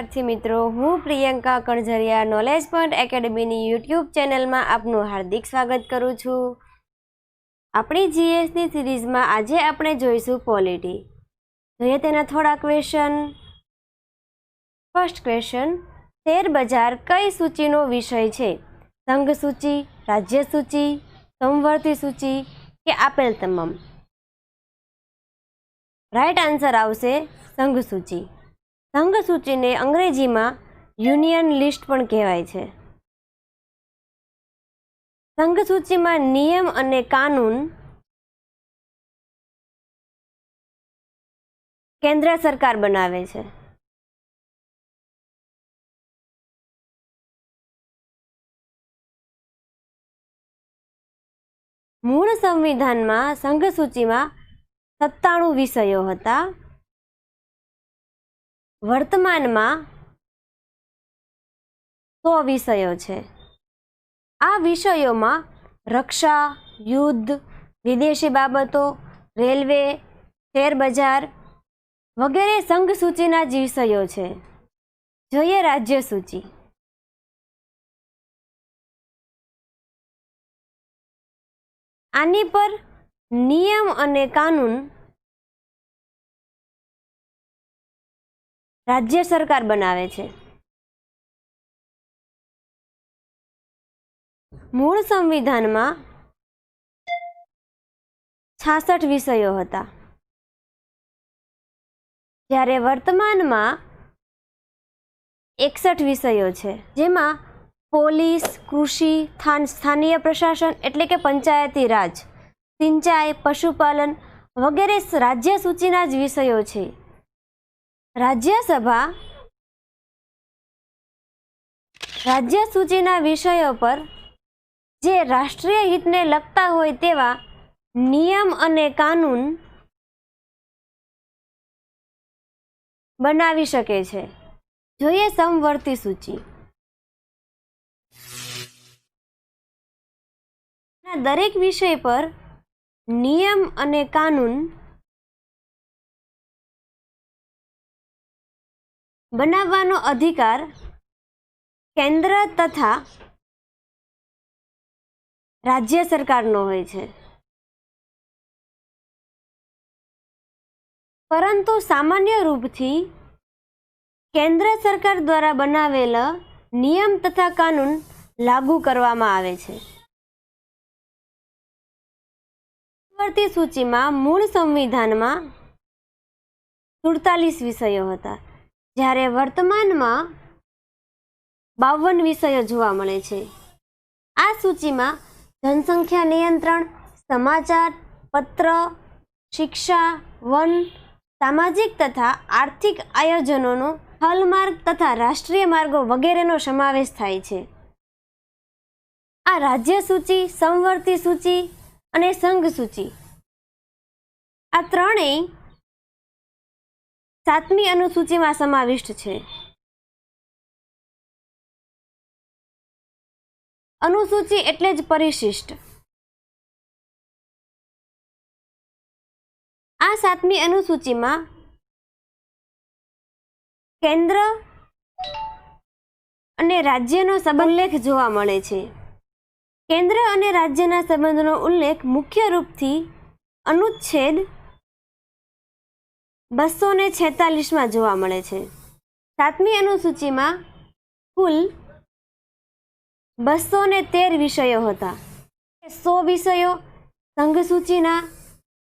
विद्यार्थी मित्रों, हूँ Priyanka Kanjhariya knowledge point academy YouTube channel में आपनु हार्दिक स्वागत करूँ छूं। अपनी जीएस नी सीरीज में आज आपणे जोईशुं पॉलिटी। जोईए तेना थोड़ा क्वेश्चन। फर्स्ट क्वेश्चन, शेर बजार कई सूचीनो विषय छे? संघ सूची, राज्य सूची, समवर्ती सूची के आपेल तमाम? राइट आंसर आवशे संघ सूची। संघ सूची ने अंग्रेजी में यूनियन लिस्ट पण कहेवाय छे। संघ सूची में नियम अने कानून केंद्र सरकार बनावे छे। मूळ संविधान में संघ सूची में 97 विषयों हता। वर्तमान में 100 विषयों छे। आ विषयों में रक्षा, युद्ध, विदेशी बाबतों, रेलवे, शेर बजार वगैरह संघ सूचीना ज विषयों छे। जोईए राज्य सूची। आनी पर नियम अने कानून राज्य सरकार बनावे छे। मूळ संविधान में 66 विषयों हता, ज्यारे वर्तमान में 61 विषयों छे, जेमां पोलीस, कृषि, स्थानीय प्रशासन एटले के पंचायती राज, सिंचाई, पशुपालन वगैरह राज्य सूचीना ज विषयों छे। राज्यसभा राज्य सूचीना विषयों पर जे राष्ट्रीय हित ने लगता होय तेवा नियम अने कानून बनावी शके छे। जोईए समवर्ती सूची। दरेक विषय पर नियम अने कानून बनावવાનો अधिकार केंद्र तथा राज्य सरकारनो होय छे। परंतु सामान्य रूपथी केंद्र सरकार द्वारा बनावेल नियम तथा कानून लागू करवामां आवे छे। समवर्ती सूची में मूळ संविधान में 47 विषयों हता, ज्यारे वर्तमान में 52 विषयों जोवा मळे छे। आ सूची में जनसंख्या नियंत्रण, समाचार पत्र, शिक्षा, वन, सामाजिक तथा आर्थिक आयोजनों, हलमार्ग तथा राष्ट्रीय मार्गों वगैरेनो समावेश थाय छे। आ राज्य सूची, समवर्ती सूची अने संघ सूची आ त्रणेय 7मी अनुसूची में समाविष्ट छे। अनुसूची एटले ज परिशिष्ट। आ 7मी अनुसूची में केंद्र अने राज्यनो संबंध जोवा मळे छे। केंद्र अने राज्यना संबंधनो उल्लेख मुख्य रूपथी अनुच्छेद 246 में जोवा मळे छे। 7मी अनुसूची में कुल 213 विषयों हता। 100 विषयों संघ सूचीना,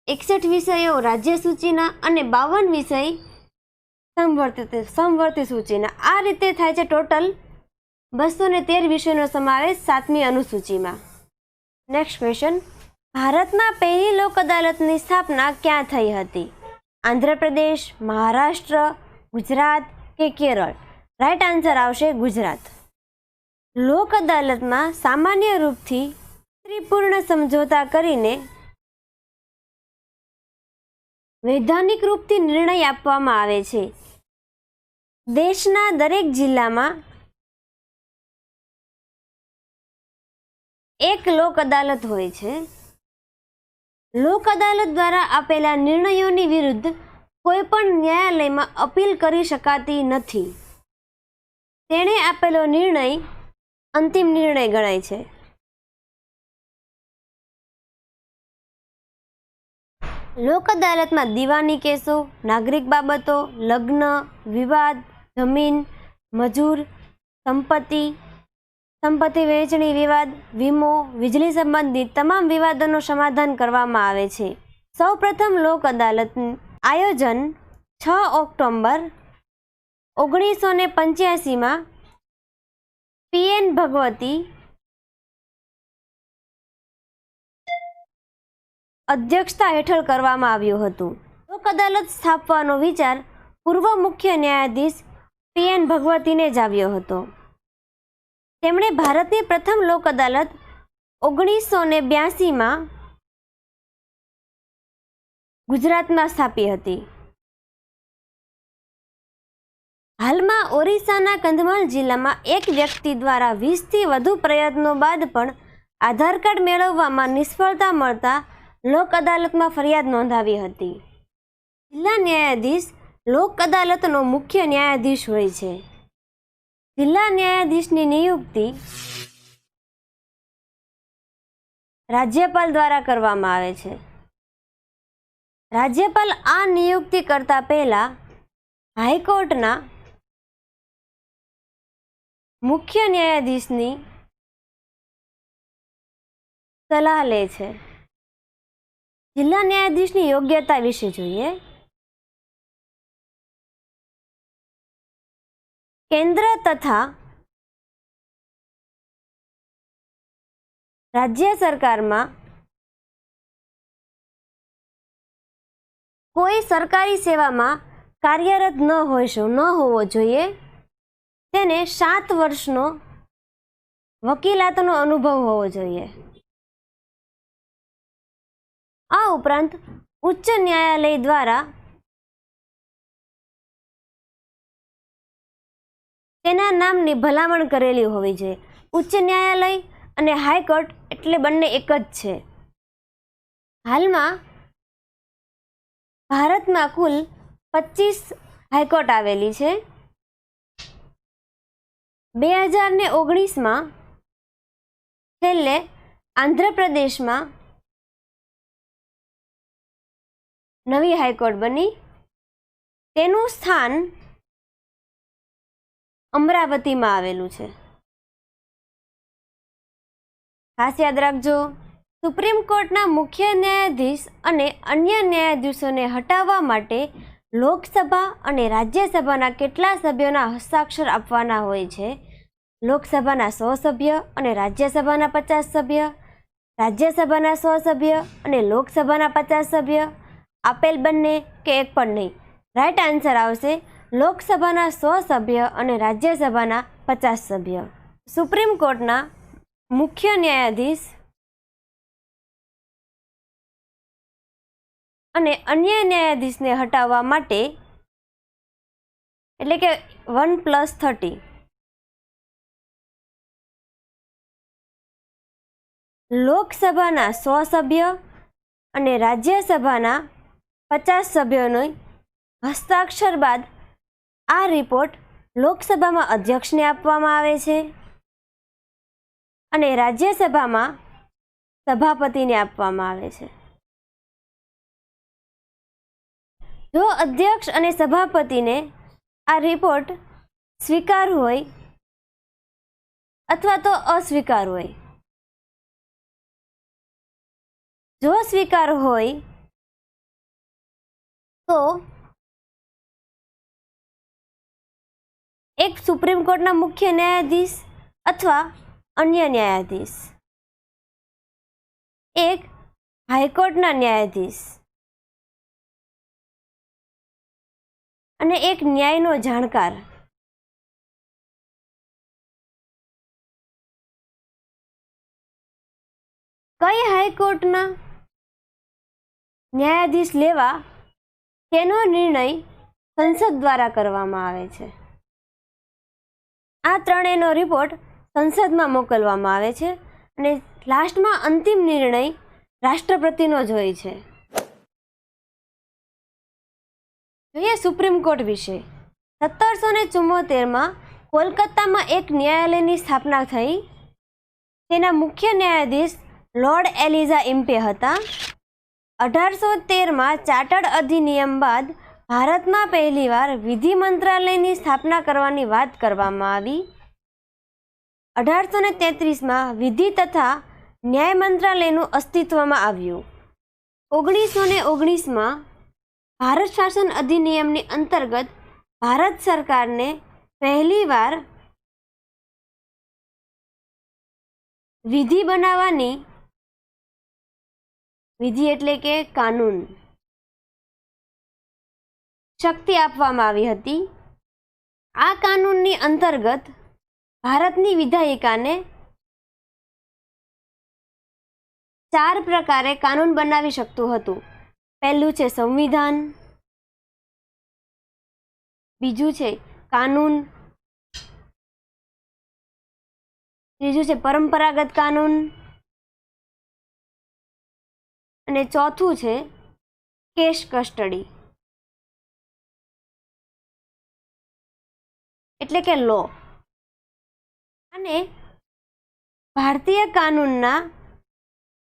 61 विषयों राज्य सूचीना अने 52 विषय समवर्ती सूचीना। आ रीते थाय छे टोटल 213 विषयों समावेश 7मी अनुसूची में। नेक्स्ट क्वेश्चन, भारत में पहली लोक अदालत की स्थापना क्या थई हती? आंध्र प्रदेश, महाराष्ट्र, गुजरात के केरल? राइट आंसर आवशे गुजरात। लोक अदालत में सामान्य रूप थी त्रिपूर्ण समझौता करीने वैधानिक रूप थी निर्णय आपवामां आवे छे। देशना दरेक जिल्ला में एक लोक अदालत होय छे। लोक अदालत द्वारा आपेला निर्णयोनी विरुद्ध कोईपण न्यायालय में अपील करी शकाती नथी। તેણે આપેલો નિર્ણય અંતિમ નિર્ણય ગણાય છે. લોક અદાલતમાં દીવાની કેસો, નાગરિક બાબતો, લગ્ન, વિવાદ, જમીન, મજૂર, સંપત્તિ વહેંચણી વિવાદ, વીમો, વીજળી સંબંધિત તમામ વિવાદોનું સમાધાન કરવામાં આવે છે. સૌપ્રથમ લોક અદાલતનું આયોજન 6 ઓક્ટોબર 1985 PN ભગવતી અધ્યક્ષતા હેઠળ કરવામાં આવ્યું હતું. લોક અદાલત સ્થાપવાનો વિચાર પૂર્વ મુખ્ય ન્યાયાધીશ PN ભગવતીને જ આવ્યો હતો. તેમણે ભારતની પ્રથમ લોક અદાલત 1982 ગુજરાતમાં સ્થાપી હતી. હાલમાં ઓરિસ્સાના કંધમાલ જિલ્લામાં એક વ્યક્તિ દ્વારા 20થી વધુ પ્રયત્નો બાદ પણ આધાર કાર્ડ મેળવવામાં નિષ્ફળતા મળતા લોક અદાલતમાં ફરિયાદ નોંધાવી હતી. જિલ્લા ન્યાયાધીશ લોક અદાલતનો મુખ્ય ન્યાયાધીશ હોય છે. જિલ્લા ન્યાયાધીશની નિયુક્તિ રાજ્યપાલ દ્વારા કરવામાં આવે છે. રાજ્યપાલ આ નિયુક્તિ કરતા પહેલા હાઈકોર્ટના મુખ્ય ન્યાયાધીશની સલાહ લે છે. જિલ્લા ન્યાયાધીશની યોગ્યતા વિશે જોઈએ. કેન્દ્ર તથા રાજ્ય સરકારમાં કોઈ સરકારી સેવામાં કાર્યરત ન હોવો જોઈએ. તેને 7 વર્ષનો વકીલાતનો અનુભવ હોવો જોઈએ. આ ઉપરાંત ઉચ્ચ ન્યાયાલય દ્વારા તેના નામની ભલામણ કરેલી હોવી જોઈએ. ઉચ્ચ ન્યાયાલય અને હાઈકોર્ટ એટલે બંને એક જ છે. હાલમાં ભારતમાં કુલ 25 હાઈકોર્ટ આવેલી છે. 2019માં છેલ્લે આંધ્રપ્રદેશમાં નવી હાઈકોર્ટ બની. તેનું સ્થાન અમરાવતીમાં આવેલું છે. ખાસ યાદ રાખજો, સુપ્રીમ કોર્ટના મુખ્ય ન્યાયાધીશ અને અન્ય ન્યાયાધીશોને હટાવવા માટે લોકસભા અને રાજ્યસભાના કેટલા સભ્યોના હસ્તાક્ષર આપવાના હોય છે? લોકસભાના 100 સભ્ય અને રાજ્યસભાના 50 સભ્ય, રાજ્યસભાના 100 સભ્ય અને લોકસભાના 50 સભ્ય. આપેલ બંને કે એક પણ નહીં. રાઈટ આન્સર આવશે લોકસભાના 100 સભ્ય અને રાજ્યસભાના 50 સભ્ય. સુપ્રીમ કોર્ટના મુખ્ય ન્યાયાધીશ અને અન્ય ન્યાયાધીશને હટાવવા માટે એટલે કે 1+30 લોકસભાના 100 સભ્ય અને રાજ્યસભાના 50 સભ્યોનો હસ્તાક્ષર બાદ આ રિપોર્ટ લોકસભામાં અધ્યક્ષને આપવામાં આવે છે અને રાજ્યસભામાં સભાપતિને આપવામાં આવે છે. જો અધ્યક્ષ અને સભાપતિને આ રિપોર્ટ સ્વીકાર હોય અથવા તો અસ્વીકાર હોય, જો સ્વીકાર હોય તો એક સુપ્રીમ કોર્ટના મુખ્ય ન્યાયાધીશ અથવા અન્ય ન્યાયાધીશ, એક હાઈકોર્ટના ન્યાયાધીશ અને એક ન્યાયનો જાણકાર. કઈ હાઈકોર્ટના ન્યાયાધીશ લેવા તેનો નિર્ણય સંસદ દ્વારા કરવામાં આવે છે. આ ત્રણેયનો રિપોર્ટ સંસદમાં મોકલવામાં આવે છે અને લાસ્ટમાં અંતિમ નિર્ણય રાષ્ટ્રપતિનો જ હોય છે. જોઈએ સુપ્રીમ કોર્ટ વિશે. 1774માં કોલકાતામાં એક ન્યાયાલયની સ્થાપના થઈ. તેના મુખ્ય ન્યાયાધીશ લોર્ડ એલિઝા ઇમ્પે હતા. 1813માં ચાર્ટર્ડ અધિનિયમ બાદ ભારતમાં પહેલીવાર વિધિ મંત્રાલયની સ્થાપના કરવાની વાત કરવામાં આવી. 1833માં વિધિ તથા ન્યાય મંત્રાલયનું અસ્તિત્વમાં આવ્યું. 1919માં ભારત શાસન અધિનિયમની અંતર્ગત ભારત સરકારને પહેલીવાર વિધિ બનાવવાની, વિધિ એટલે કે કાનૂન, શક્તિ આપવામાં આવી હતી. આ કાનૂનની અંતર્ગત ભારતની વિધાયિકાને 4 પ્રકારે કાનૂન બનાવી શકતું હતું. પહેલું છે સંવિધાન, બીજું છે કાનૂન, ત્રીજું છે પરંપરાગત કાનૂન અને ચોથું છે કેસ કસ્ટડી એટલે કે લો. અને ભારતીય કાનૂનના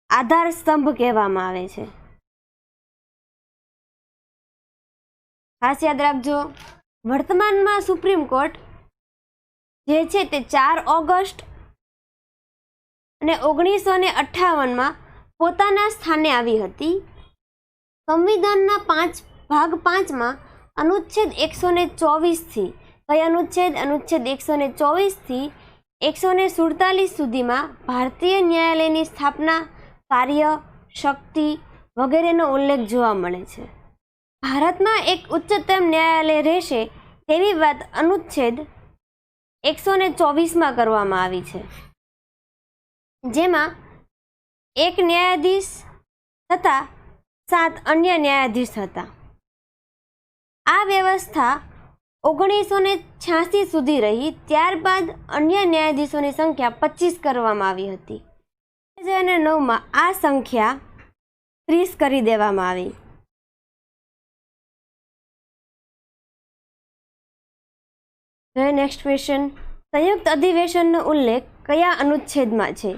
આધાર સ્તંભ કહેવામાં આવે છે. ખાસ યાદ રાખજો, વર્તમાનમાં સુપ્રીમ કોર્ટ જે છે તે 4 ઓગસ્ટ અને 1958માં પોતાના સ્થાને આવી હતી. સંવિધાનના ભાગ 5માં અનુચ્છેદ 124 કઈ અનુચ્છેદ? અનુચ્છેદ 124 147 સુધીમાં ભારતીય ન્યાયાલયની સ્થાપના, કાર્ય, શક્તિ વગેરેનો ઉલ્લેખ જોવા મળે છે. ભારતમાં એક ઉચ્ચતમ ન્યાયાલય રહેશે તેવી વાત અનુચ્છેદ 124માં કરવામાં આવી છે, જેમાં 1 ન્યાયાધીશ તથા 7 અન્ય ન્યાયાધીશ હતા. આ વ્યવસ્થા 1986 સુધી રહી. ત્યારબાદ અન્ય ન્યાયાધીશોની સંખ્યા 25 કરવામાં આવી હતી. 2009માં આ સંખ્યા 30 કરી દેવામાં આવી. નેક્સ્ટ ક્વેશ્ચન, સંયુક્ત અધિવેશનનો ઉલ્લેખ કયા અનુચ્છેદમાં છે?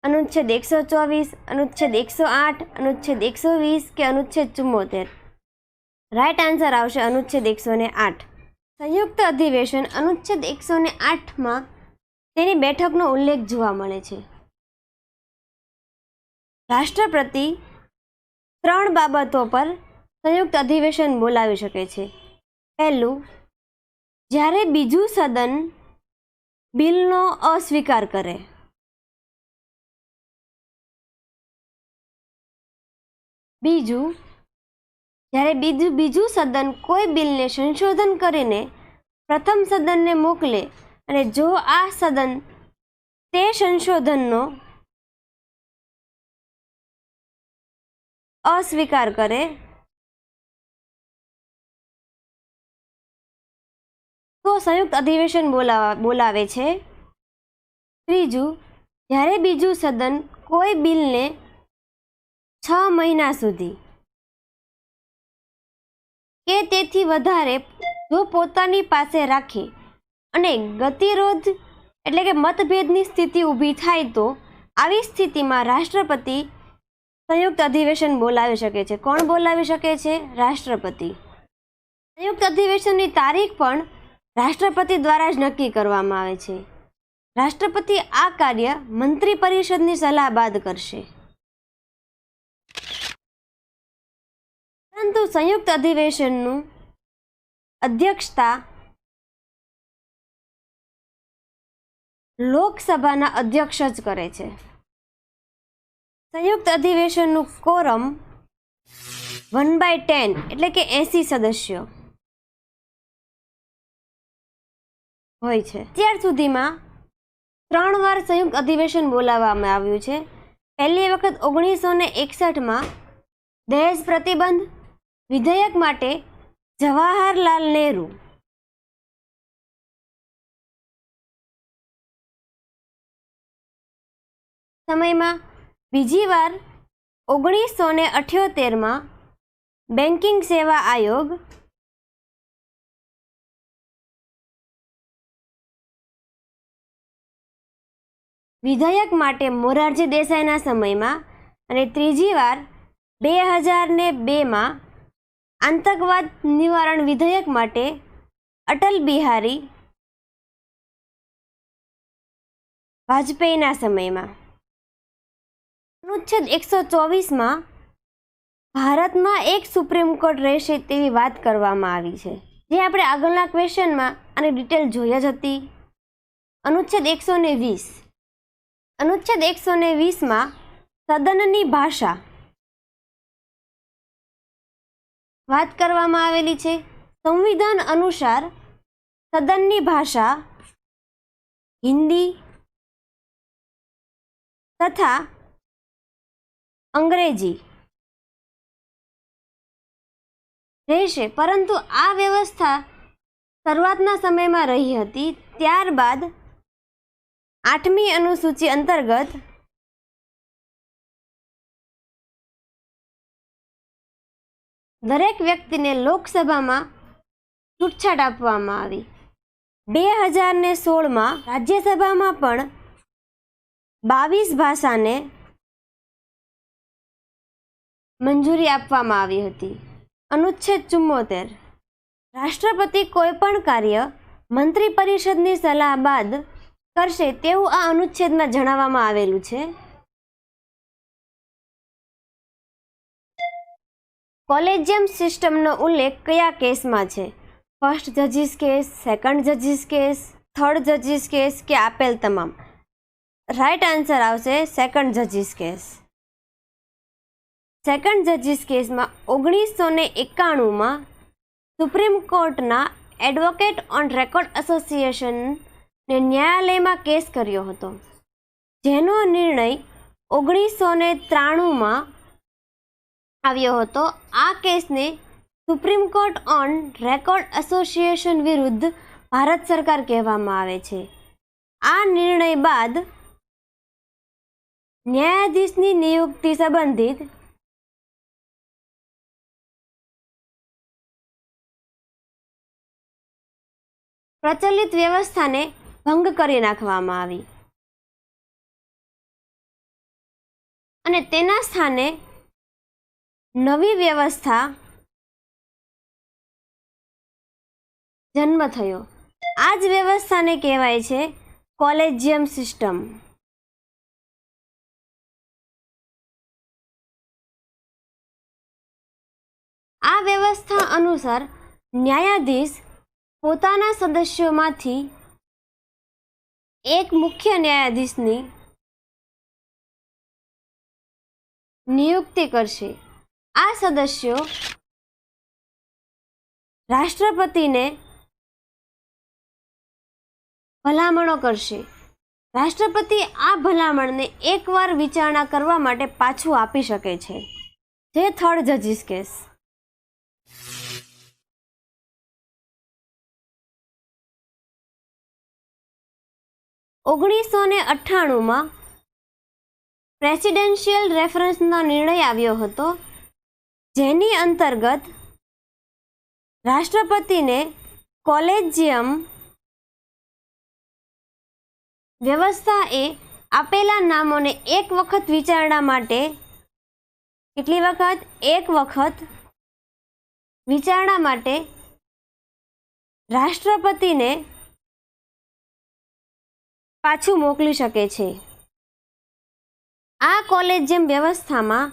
અનુચ્છેદ 124, અનુચ્છેદ 108, અનુચ્છેદ 120 કે અનુચ્છેદ 74? રાઈટ આન્સર આવશે અનુચ્છેદ 108. સંયુક્ત અધિવેશન અનુચ્છેદ 108માં તેની બેઠકનો ઉલ્લેખ જોવા મળે છે. રાષ્ટ્રપતિ 3 બાબતો પર સંયુક્ત અધિવેશન બોલાવી શકે છે. પહેલું, જ્યારે બીજું સદન બિલનો અસ્વીકાર કરે. બીજું, જ્યારે બીજું સદન કોઈ બિલને સંશોધન કરીને પ્રથમ સદનને મોકલે અને જો આ સદન તે સંશોધનનો અસ્વીકાર કરે તો સંયુક્ત અધિવેશન બોલાવે છે. ત્રીજું, જ્યારે બીજું સદન કોઈ બિલને 6 મહિના સુધી કે તેથી વધારે જો પોતાની પાસે રાખે અને ગતિરોધ એટલે કે મતભેદની સ્થિતિ ઊભી થાય તો આવી સ્થિતિમાં રાષ્ટ્રપતિ સંયુક્ત અધિવેશન બોલાવી શકે છે. કોણ બોલાવી શકે છે? રાષ્ટ્રપતિ. સંયુક્ત અધિવેશનની તારીખ પણ રાષ્ટ્રપતિ દ્વારા જ નક્કી કરવામાં આવે છે. રાષ્ટ્રપતિ આ કાર્ય મંત્રી પરિષદની સલાહ બાદ કરશે. પરંતુ સંયુક્ત અધિવેશનનું અધ્યક્ષતા લોકસભાના અધ્યક્ષ જ કરે છે. સંયુક્ત અધિવેશનનું કોરમ 1/10 એટલે કે 80 સદસ્યો હોય છે. અત્યાર સુધીમાં 3 વાર સંયુક્ત અધિવેશન બોલાવવામાં આવ્યું છે. પહેલી વખત 1961માં દહેજ પ્રતિબંધ વિધેયક માટે જવાહરલાલ નહેરુ સમયમાં, બીજી વાર 1978માં બેન્કિંગ સેવા આયોગ વિધેયક માટે મોરારજી દેસાઈના સમયમાં અને ત્રીજી વાર 2002માં આતંકવાદ નિવારણ વિધેયક માટે અટલ બિહારી વાજપેયીના સમયમાં. અનુચ્છેદ 124માં ભારતમાં એક સુપ્રીમ કોર્ટ રહેશે તેવી વાત કરવામાં આવી છે, જે આપણે આગળના ક્વેશ્ચનમાં આની ડિટેલ જોઈ જ હતી. અનુચ્છેદ 120. અનુચ્છેદ 120માં સદનની ભાષા વાત કરવામાં આવેલી છે. સંવિધાન અનુસાર સદનની ભાષા હિન્દી તથા અંગ્રેજી રહેશે, પરંતુ આ વ્યવસ્થા શરૂઆતના સમયમાં રહી હતી. ત્યારબાદ 8મી અનુસૂચિ અંતર્ગત દરેક વ્યક્તિને લોકસભામાં છૂટછાટ આપવામાં આવી. 2016માં રાજ્યસભામાં પણ 22 ભાષાને મંજૂરી આપવામાં આવી હતી. અનુચ્છેદ 74. રાષ્ટ્રપતિ કોઈપણ કાર્ય મંત્રી પરિષદની સલાહ બાદ કરશે તેવું આ અનુચ્છેદમાં જણાવવામાં આવેલું છે. કોલેજિયમ સિસ્ટમનો ઉલ્લેખ કયા કેસમાં છે? ફર્સ્ટ જજીસ કેસ, સેકન્ડ જજીસ કેસ, થર્ડ જજીસ કેસ કે આપેલ તમામ? રાઈટ આન્સર આવશે સેકન્ડ જજીસ કેસ. સેકન્ડ જજીસ કેસમાં 1991માં સુપ્રીમ કોર્ટના એડવોકેટ ઓન રેકોર્ડ એસોસિએશનને ન્યાયાલયમાં કેસ કર્યો હતો, જેનો નિર્ણય 1993માં આવ્યો હતો. આ કેસને supreme court on record association વિરુદ્ધ ભારત સરકાર કહેવામાં આવે છે. આ નિર્ણય બાદ ન્યાયાધીશની નિયુક્તિ સંબંધિત પ્રચલિત વ્યવસ્થાને ભંગ કરી નાખવામાં આવી અને તેના સ્થાને નવી વ્યવસ્થા જન્મ થયો. આ જ વ્યવસ્થાને કહેવાય છે કોલેજિયમ સિસ્ટમ. આ વ્યવસ્થા અનુસાર ન્યાયાધીશ પોતાના સદસ્યોમાંથી એક મુખ્ય ન્યાયાધીશની નિયુક્તિ કરશે. આ સદસ્યો રાષ્ટ્રપતિને ભલામણો કરશે. રાષ્ટ્રપતિ આ ભલામણને એકવાર વિચારણા કરવા માટે પાછું આપી શકે છે, જે થર્ડ જજીસ કેસ. ઓગણીસો 98માં પ્રેસિડેન્શિયલ રેફરન્સનો નિર્ણય આવ્યો હતો, જેની અંતર્ગત રાષ્ટ્રપતિને કોલેજિયમ વ્યવસ્થાએ આપેલા નામોને એક વખત વિચારણા માટે કેટલી વખત? એક વખત વિચારણા માટે રાષ્ટ્રપતિને પાછું મોકલી શકે છે. આ કોલેજિયમ વ્યવસ્થામાં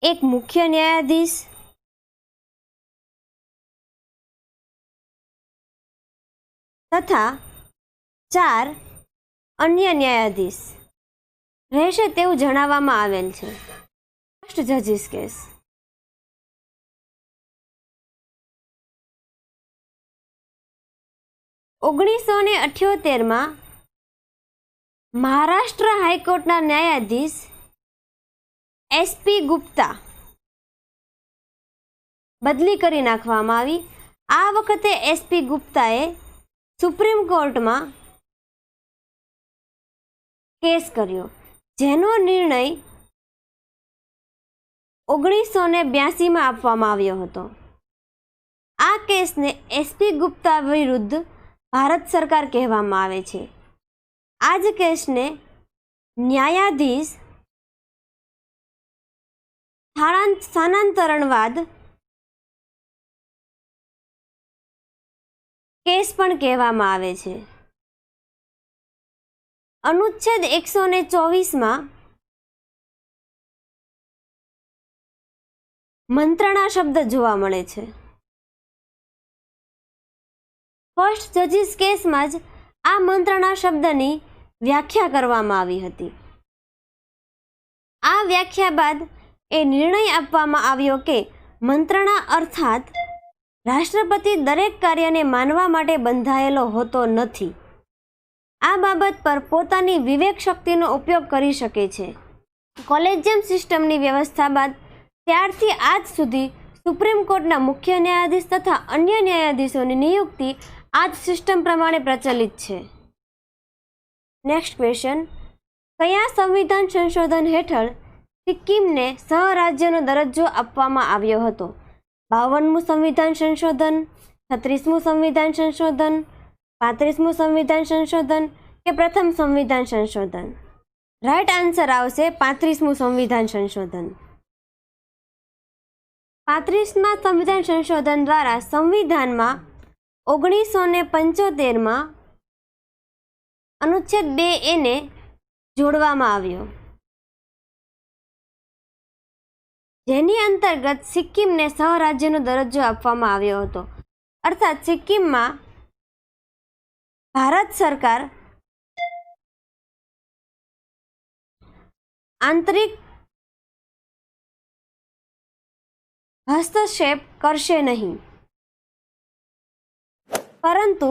એક મુખ્ય ન્યાયાધીશ, તથા 4 અન્ય ન્યાયાધીશ રહેશે તેવું જણાવવામાં આવેલ છે. ફર્સ્ટ જજીસ કેસ. ઓગણીસો 78માં મહારાષ્ટ્ર હાઈકોર્ટના ન્યાયાધીશ એસપી ગુપ્તા બદલી કરી નાખવામાં આવી. આ વખતે એસપી ગુપ્તાએ સુપ્રીમ કોર્ટમાં કેસ કર્યો, જેનો નિર્ણય 1982માં આપવામાં આવ્યો હતો. આ કેસને એસપી ગુપ્તા વિરુદ્ધ ભારત સરકાર કહેવામાં આવે છે. આ જ કેસને ન્યાયાધીશ સ્થાનાંતરણવાદ કેસ પણ કહેવામાં આવે છે. અનુચ્છેદ 124માં મંત્રણા શબ્દ જોવા મળે છે. ફર્સ્ટ જજીસ કેસમાં જ આ મંત્રણા શબ્દની વ્યાખ્યા કરવામાં આવી હતી. આ વ્યાખ્યા બાદ એ નિર્ણય આપવામાં આવ્યો કે મંત્રણા અર્થાત રાષ્ટ્રપતિ દરેક કાર્યને માનવા માટે બંધાયેલો હોતો નથી. આ બાબત પર પોતાની વિવેક શક્તિનો ઉપયોગ કરી શકે છે. કોલેજિયમ સિસ્ટમની વ્યવસ્થા બાદ ત્યારથી આજ સુધી સુપ્રીમ કોર્ટના મુખ્ય ન્યાયાધીશ તથા અન્ય ન્યાયાધીશોની નિયુક્તિ આ જ સિસ્ટમ પ્રમાણે પ્રચલિત છે. નેક્સ્ટ ક્વેશ્ચન, કયા સંવિધાન સંશોધન હેઠળ સિક્કિમને સહરાજ્યનો દરજ્જો આપવામાં આવ્યો હતો? 52મું સંવિધાન સંશોધન, 36મું સંવિધાન સંશોધન, 35મું સંવિધાન સંશોધન કે પ્રથમ સંવિધાન સંશોધન? રાઈટ આન્સર આવશે 35મું સંવિધાન સંશોધન. 35મા સંવિધાન સંશોધન દ્વારા સંવિધાનમાં 1975માં અનુચ્છેદ 2A ને જોડવામાં આવ્યો, જેની અંતર્ગત સિક્કિમને સહરાજ્યનો દરજ્જો આપવામાં આવ્યો હતો. અર્થાત સિક્કિમમાં ભારત સરકાર આંતરિક હસ્તક્ષેપ કરશે નહીં, પરંતુ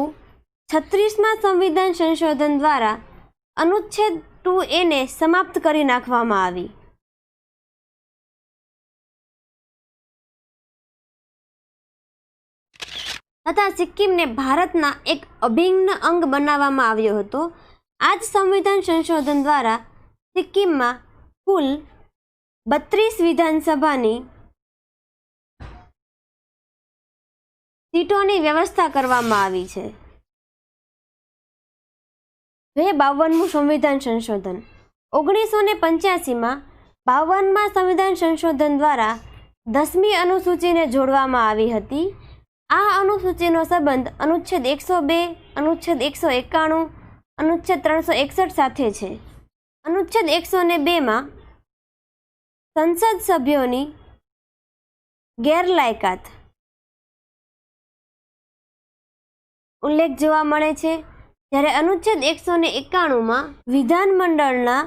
36મા સંવિધાન સંશોધન દ્વારા અનુચ્છેદ 2A ને સમાપ્ત કરી નાખવામાં આવી. તથા સિક્કિમને ભારતના એક અભિન્ન અંગ બનાવવામાં આવ્યો હતો. આ જ સંવિધાન સંશોધન દ્વારા સિક્કિમમાં કુલ 32 વિધાનસભાની સીટોની વ્યવસ્થા કરવામાં આવી છે. 52મું સંવિધાન સંશોધન 1985માં 52મા સંવિધાન સંશોધન દ્વારા 10મી અનુસૂચિને જોડવામાં આવી હતી. આ અનુસૂચિનો સંબંધ અનુચ્છેદ 102, અનુચ્છેદ 191, અનુચ્છેદ 361 સાથે છે. અનુચ્છેદ 102માં સંસદ સભ્યોની ગેરલાયકાત ઉલ્લેખ જોવા મળે છે, જ્યારે અનુચ્છેદ 191માં વિધાનમંડળના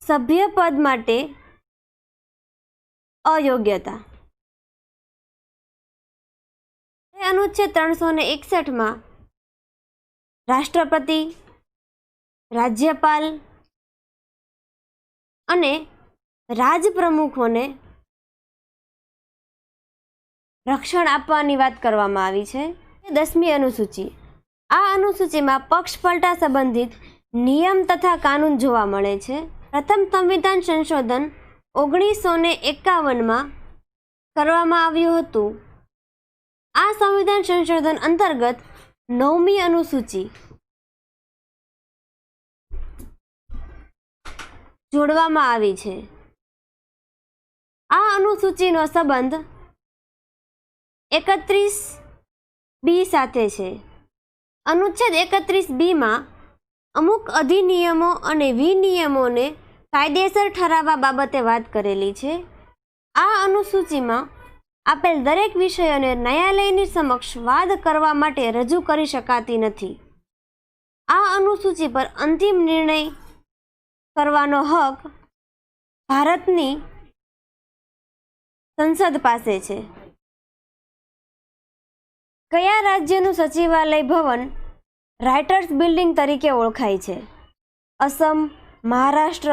સભ્યપદ માટે અયોગ્યતા. અનુચ્છેદ 361માં રાષ્ટ્રપતિ, રાજ્યપાલ અને રાજપ્રમુખોને રક્ષણ આપવાની વાત કરવામાં આવી છે. 10મી અનુસૂચિ. આ અનુસૂચિમાં પક્ષપલટા સંબંધિત નિયમ તથા કાનૂન જોવા મળે છે. પ્રથમ સંવિધાન સંશોધન 1951માં કરવામાં આવ્યું હતું. આ સંવિધાન સંશોધન અંતર્ગત 9મી અનુસૂચિ જોડવામાં આવી છે. આ અનુસૂચિનો સંબંધ 31B સાથે છે. અનુચ્છેદ 31Bમાં અમુક અધિનિયમો અને વિનિયમોને કાયદેસર ઠરાવવા બાબતે વાત કરેલી છે. આ અનુસૂચિમાં આપેલ દરેક વિષયોને ન્યાયાલયની સમક્ષ વાદ કરવા માટે રજૂ કરી શકાતી નથી. આ અનુસૂચિ પર અંતિમ નિર્ણય કરવાનો હક ભારતની સંસદ પાસે છે. કયા રાજ્યનું સચિવાલય ભવન રાઇટર્સ બિલ્ડિંગ તરીકે ઓળખાય છે? અસમ, મહારાષ્ટ્ર,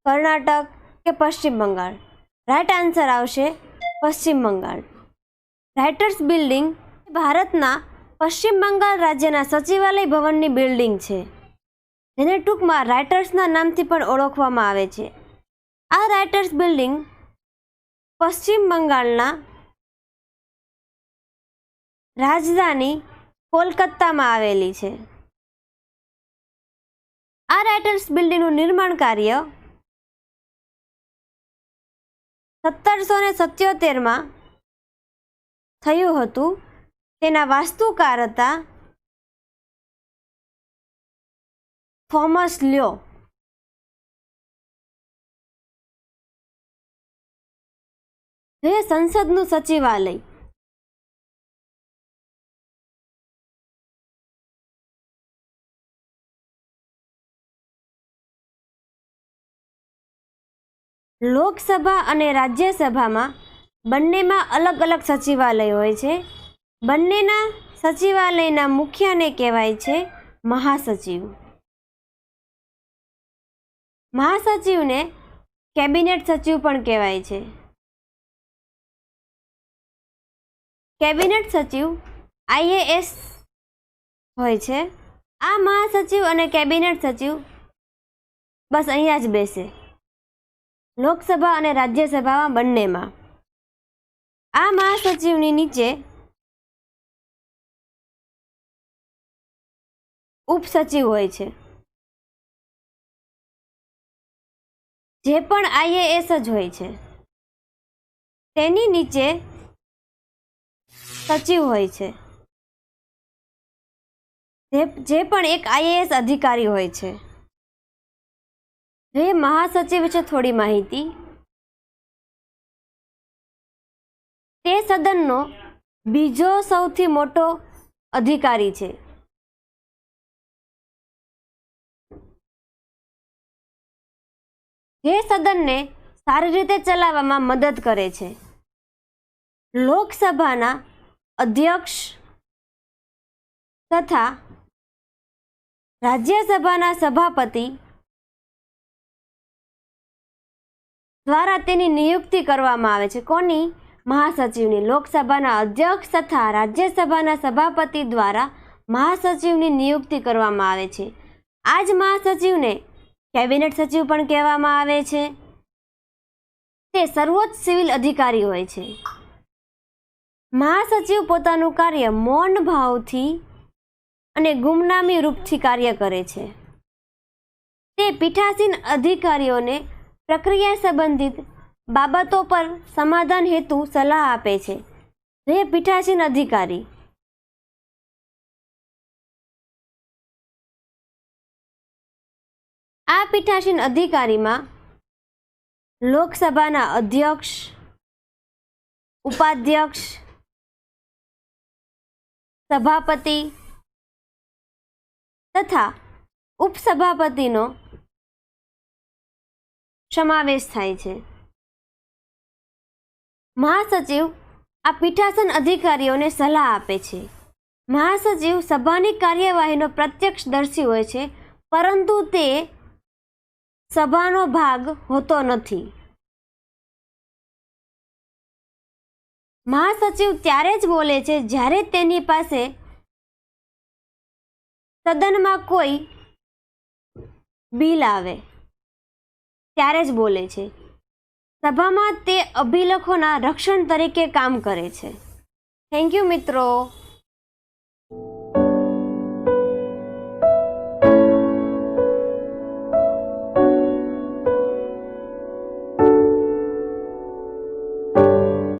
કર્ણાટક કે પશ્ચિમ બંગાળ? રાઈટ આન્સર આવશે પશ્ચિમ બંગાળ. રાઇટર્સ બિલ્ડિંગ ભારતના પશ્ચિમ બંગાળ રાજ્યના સચિવાલય ભવનની બિલ્ડિંગ છે, જેને ટૂંકમાં રાઇટર્સના નામથી પણ ઓળખવામાં આવે છે. આ રાઇટર્સ બિલ્ડિંગ પશ્ચિમ બંગાળના રાજધાની કોલકાતામાં આવેલી છે. આ રાઇટર્સ બિલ્ડિંગનું નિર્માણ કાર્ય 1777માં થયું હતું. તેના વાસ્તુકાર હતા થોમસ લ્યો. જે સંસદનું સચિવાલય લોકસભા અને રાજ્યસભામાં બંનેમાં અલગ અલગ સચિવાલય હોય છે. બંનેના સચિવાલયના મુખ્યને કહેવાય છે મહાસચિવ. મહાસચિવને કેબિનેટ સચિવ પણ કહેવાય છે. કેબિનેટ સચિવ IAS હોય છે. આ મહાસચિવ અને કેબિનેટ સચિવ બસ અહીંયા જ બેસે, લોકસભા અને રાજ્યસભામાં બંનેમાં. આ મહાસચિવની નીચે ઉપસચિવ હોય છે, જે પણ IAS જ હોય છે. તેની નીચે સચિવ હોય છે, જે પણ એક IAS અધિકારી હોય છે. જે મહાસચિવ વિશે થોડી માહિતી. તે સદનનો બીજો સૌથી મોટો અધિકારી છે. જે સદનને સારી રીતે ચલાવવામાં મદદ કરે છે. લોકસભાના અધ્યક્ષ તથા રાજ્યસભાના સભાપતિ દ્વારા તેની નિયુક્તિ કરવામાં આવે છે. કોની? મહાસચિવની. લોકસભાના અધ્યક્ષ તથા રાજ્યસભાના સભાપતિ દ્વારા મહાસચિવની નિયુક્તિ કરવામાં આવે છે. આ જ મહાસચિવને કેબિનેટ સચિવ પણ કહેવામાં આવે છે. તે સર્વોચ્ચ સિવિલ અધિકારી હોય છે. મહાસચિવ પોતાનું કાર્ય મૌન ભાવથી અને ગુમનામી રૂપથી કાર્ય કરે છે. તે પીઠાસીન અધિકારીઓને પ્રક્રિયા સંબંધિત બાબતો પર સમાધાન હેતુ સલાહ આપે છે. જે પીઠાસીન અધિકારી આ પીઠાસીન અધિકારીમાં લોકસભાના અધ્યક્ષ, ઉપાધ્યક્ષ, સભાપતિ તથા ઉપસભાપતિનો સમાવેશ થાય છે. મહાસચિવ આ પીઠાસન અધિકારીઓને સલાહ આપે છે. મહાસચિવ સભાની કાર્યવાહીનો પ્રત્યક્ષદર્શી હોય છે, પરંતુ તે સભાનો ભાગ હોતો નથી. મહાસચિવ ત્યારે જ બોલે છે જ્યારે તેની પાસે સદનમાં કોઈ બિલ આવે, ત્યારે જ બોલે છે. સભામાં તે અભિલેખોના રક્ષણ તરીકે કામ કરે છે. થેન્ક યુ મિત્રો.